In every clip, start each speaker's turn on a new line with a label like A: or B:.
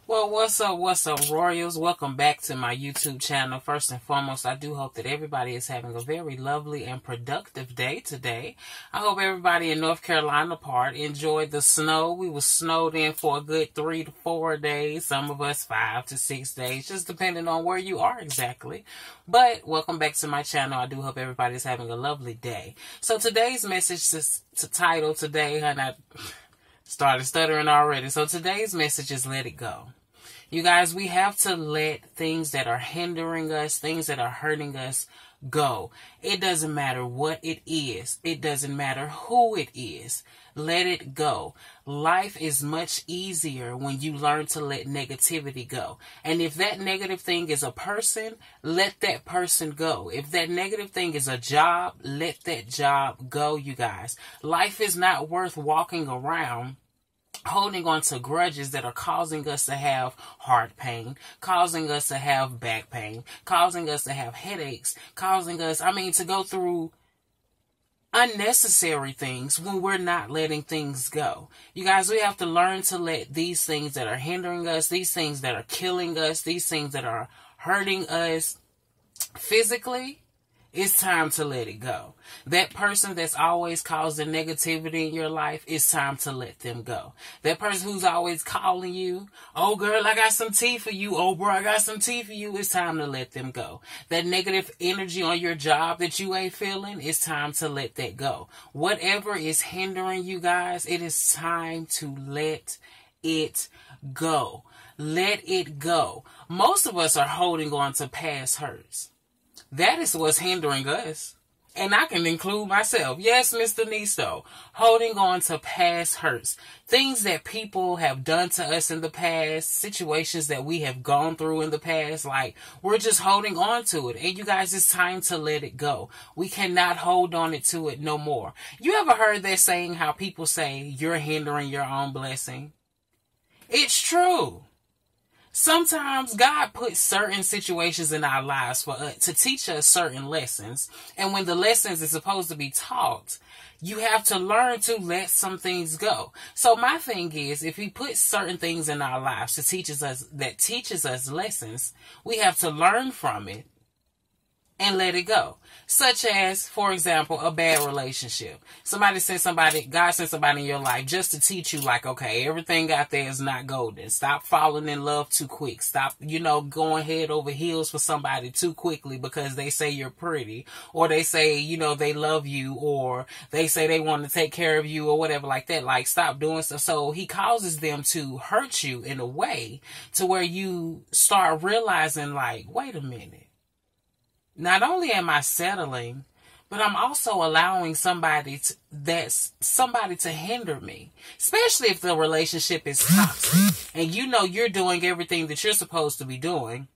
A: Well, what's up, Royals? Welcome back to my YouTube channel. First and foremost, I do hope that everybody is having a very lovely and productive day today. I hope everybody in North Carolina part enjoyed the snow. We were snowed in for a good 3 to 4 days. Some of us 5 to 6 days, just depending on where you are exactly. But welcome back to my channel. I do hope everybody is having a lovely day. So today's message to title today, and I started stuttering already. So today's message is let it go. You guys, we have to let things that are hindering us, things that are hurting us, go. It doesn't matter what it is. It doesn't matter who it is. Let it go. Life is much easier when you learn to let negativity go. And if that negative thing is a person, let that person go. If that negative thing is a job, let that job go, you guys. Life is not worth walking around holding on to grudges that are causing us to have heart pain, causing us to have back pain, causing us to have headaches, causing us, to go through unnecessary things when we're not letting things go. You guys, we have to learn to let these things that are hindering us, these things that are killing us, these things that are hurting us physically, it's time to let it go. That person that's always causing negativity in your life, it's time to let them go. That person who's always calling you, oh girl, I got some tea for you. Oh bro, I got some tea for you. It's time to let them go. That negative energy on your job that you ain't feeling, it's time to let that go. Whatever is hindering you guys, it is time to let it go. Let it go. Most of us are holding on to past hurts. That is what's hindering us. And I can include myself. Yes, Mr. Nisto. Holding on to past hurts. Things that people have done to us in the past. Situations that we have gone through in the past. Like, we're just holding on to it. And you guys, it's time to let it go. We cannot hold on to it no more. You ever heard that saying, how people say, you're hindering your own blessing? It's true. Sometimes God puts certain situations in our lives for us to teach us certain lessons. And when the lessons is supposed to be taught, you have to learn to let some things go. So my thing is, if he puts certain things in our lives that teaches us lessons, we have to learn from it and let it go. Such as, for example, a bad relationship. God sent somebody in your life just to teach you, like, okay, everything out there is not golden. Stop falling in love too quick. Stop, going head over heels for somebody too quickly because they say you're pretty, or they say, they love you, or they say they want to take care of you, or whatever like that. Like, stop doing stuff. So he causes them to hurt you in a way to where you start realizing, like, wait a minute. Not only am I settling, but I'm also allowing somebody to hinder me. Especially if the relationship is toxic. And you're doing everything that you're supposed to be doing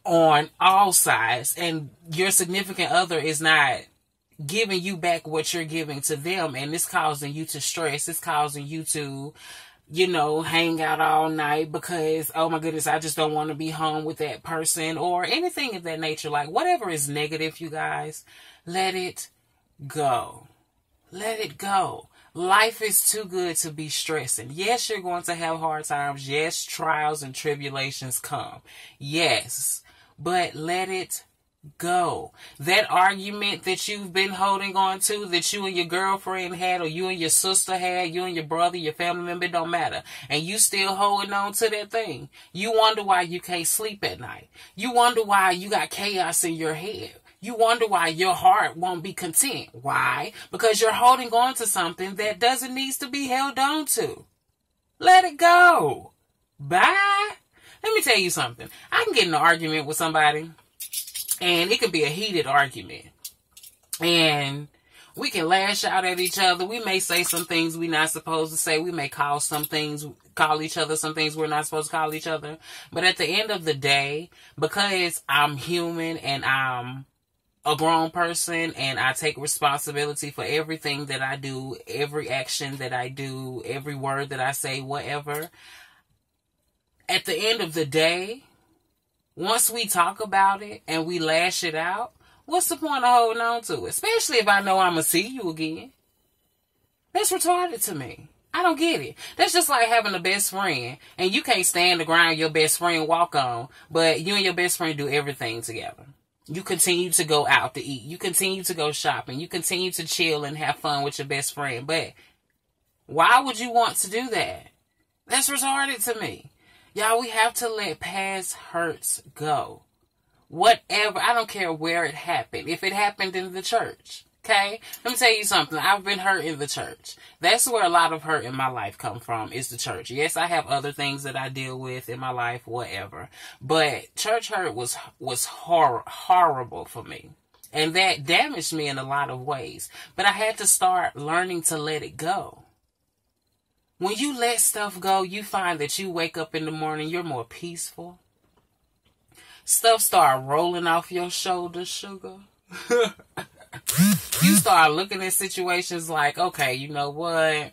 A: on all sides. And your significant other is not giving you back what you're giving to them. And it's causing you to stress. It's causing you to hang out all night because, oh my goodness, I just don't want to be home with that person, or anything of that nature. Like, whatever is negative, you guys, let it go. Let it go. Life is too good to be stressing. Yes, you're going to have hard times. Yes, trials and tribulations come. Yes, but let it go. That argument that you've been holding on to, that you and your girlfriend had, or you and your sister had, you and your brother, your family member, don't matter, and you still holding on to that thing. You wonder why you can't sleep at night. You wonder why you got chaos in your head. You wonder why your heart won't be content. Why? Because you're holding on to something that doesn't need to be held on to. Let it go. Bye. Let me tell you something. I can get in an argument with somebody, and it could be a heated argument. And we can lash out at each other. We may say some things we're not supposed to say. We may call each other some things we're not supposed to call each other. But at the end of the day, because I'm human and I'm a grown person and I take responsibility for everything that I do, every action that I do, every word that I say, whatever. At the end of the day, once we talk about it and we lash it out, what's the point of holding on to it? Especially if I know I'm going to see you again. That's retarded to me. I don't get it. That's just like having a best friend and you can't stand the ground your best friend walk on, but you and your best friend do everything together. You continue to go out to eat. You continue to go shopping. You continue to chill and have fun with your best friend. But why would you want to do that? That's retarded to me. Y'all, we have to let past hurts go. Whatever. I don't care where it happened. If it happened in the church. Okay? Let me tell you something. I've been hurt in the church. That's where a lot of hurt in my life come from, is the church. Yes, I have other things that I deal with in my life, whatever. But church hurt was horrible for me. And that damaged me in a lot of ways. But I had to start learning to let it go. When you let stuff go, you find that you wake up in the morning, you're more peaceful. Stuff start rolling off your shoulders, sugar. You start looking at situations like, okay, you know what?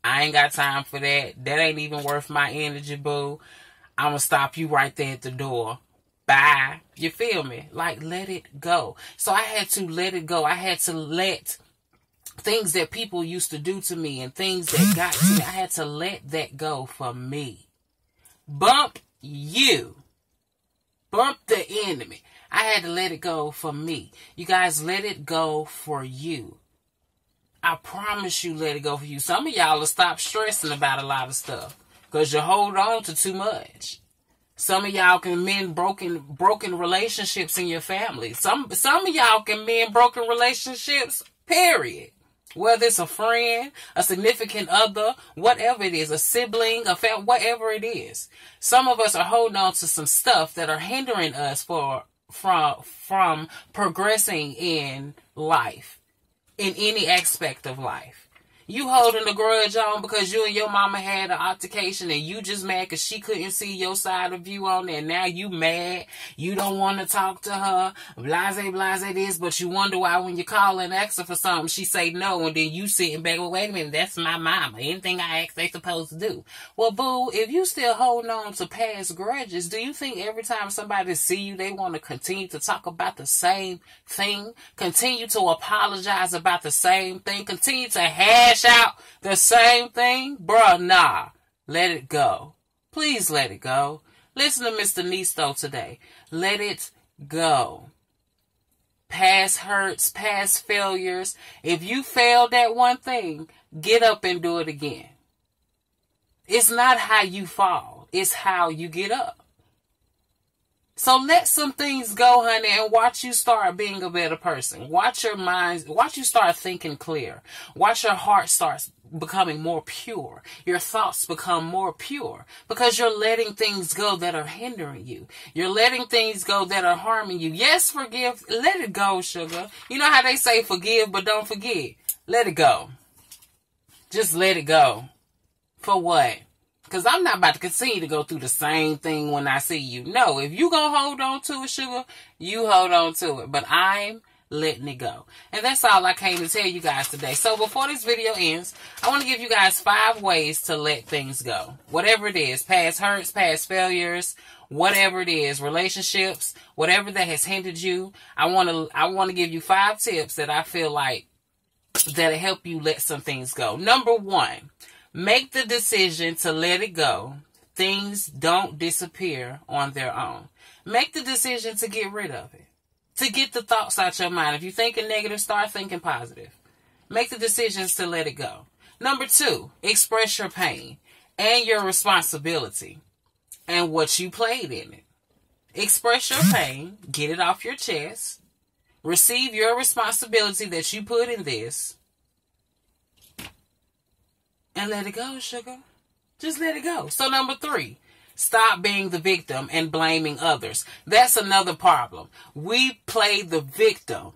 A: I ain't got time for that. That ain't even worth my energy, boo. I'm going to stop you right there at the door. Bye. You feel me? Like, let it go. So I had to let it go. I had to let things that people used to do to me and things that got to me, I had to let that go for me. Bump you. Bump the enemy. I had to let it go for me. You guys, let it go for you. I promise you, let it go for you. Some of y'all will stop stressing about a lot of stuff because you hold on to too much. Some of y'all can mend broken relationships in your family. Some of y'all can mend broken relationships, period. Whether it's a friend, a significant other, whatever it is, a sibling, a family, whatever it is. Some of us are holding on to some stuff that are hindering us from progressing in life, in any aspect of life. You holding a grudge on because you and your mama had an altercation and you just mad because she couldn't see your side of you on there. Now you mad. You don't want to talk to her. Blase this, but you wonder why when you call and ask her for something, she say no. And then you sitting back, well, wait a minute, that's my mama. Anything I ask, they supposed to do. Well, boo, if you still holding on to past grudges, do you think every time somebody see you, they want to continue to talk about the same thing? Continue to apologize about the same thing? Continue to hash out the same thing? Bruh, nah. Let it go. Please let it go. Listen to Mr. Nisto today. Let it go. Past hurts, past failures. If you failed at one thing, get up and do it again. It's not how you fall. It's how you get up. So let some things go, honey, and watch you start being a better person. Watch your mind, watch you start thinking clear. Watch your heart start becoming more pure. Your thoughts become more pure because you're letting things go that are hindering you. You're letting things go that are harming you. Yes, forgive. Let it go, sugar. You know how they say forgive, but don't forget. Let it go. Just let it go. For what? Because I'm not about to continue to go through the same thing when I see you. No, if you going to hold on to it, sugar, you hold on to it. But I'm letting it go. And that's all I came to tell you guys today. So before this video ends, I want to give you guys 5 ways to let things go. Whatever it is, past hurts, past failures, whatever it is, relationships, whatever that has hindered you. I want to give you 5 tips that I feel like that'll help you let some things go. Number 1. Make the decision to let it go. Things don't disappear on their own. Make the decision to get rid of it. To get the thoughts out your mind. If you're thinking negative, start thinking positive. Make the decisions to let it go. Number 2, express your pain and your responsibility and what you played in it. Express your pain. Get it off your chest. Receive your responsibility that you put in this. And let it go, sugar. Just let it go. So number 3, stop being the victim and blaming others. That's another problem. We play the victim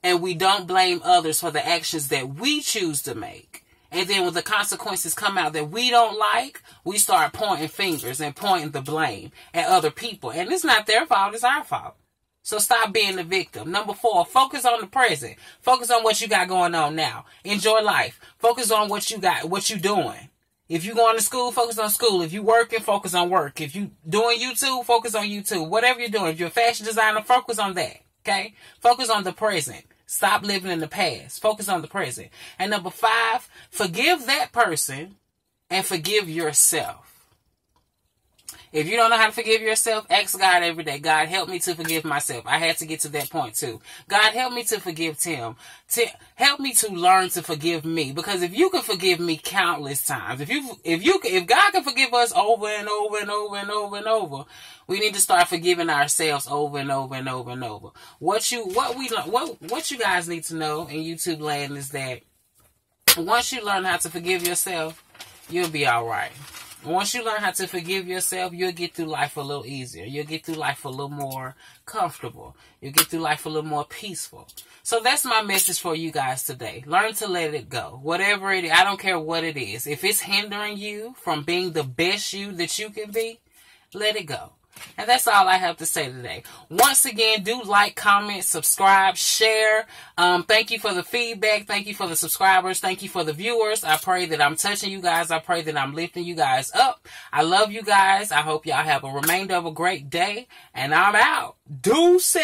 A: and we don't blame others for the actions that we choose to make. And then when the consequences come out that we don't like, we start pointing fingers and pointing the blame at other people. And it's not their fault, it's our fault. So stop being the victim. Number 4, focus on the present. Focus on what you got going on now. Enjoy life. Focus on what you got, what you doing. If you going to school, focus on school. If you working, focus on work. If you doing YouTube, focus on YouTube. Whatever you're doing. If you're a fashion designer, focus on that. Okay? Focus on the present. Stop living in the past. Focus on the present. And number 5, forgive that person and forgive yourself. If you don't know how to forgive yourself, ask God every day. God, help me to forgive myself. I had to get to that point too. God, help me to forgive Tim. Help me to learn to forgive me. Because if you can forgive me countless times, if God can forgive us over and over and over and over and over, we need to start forgiving ourselves over and over and over and over. What you guys need to know in YouTube land is that once you learn how to forgive yourself, you'll be all right. Once you learn how to forgive yourself, you'll get through life a little easier. You'll get through life a little more comfortable. You'll get through life a little more peaceful. So that's my message for you guys today. Learn to let it go. Whatever it is, I don't care what it is. If it's hindering you from being the best you that you can be, let it go. And that's all I have to say today. Once again, do like, comment, subscribe, share. Thank you for the feedback. Thank you for the subscribers. Thank you for the viewers. I pray that I'm touching you guys. I pray that I'm lifting you guys up. I love you guys. I hope y'all have a remainder of a great day. And I'm out. Deuces.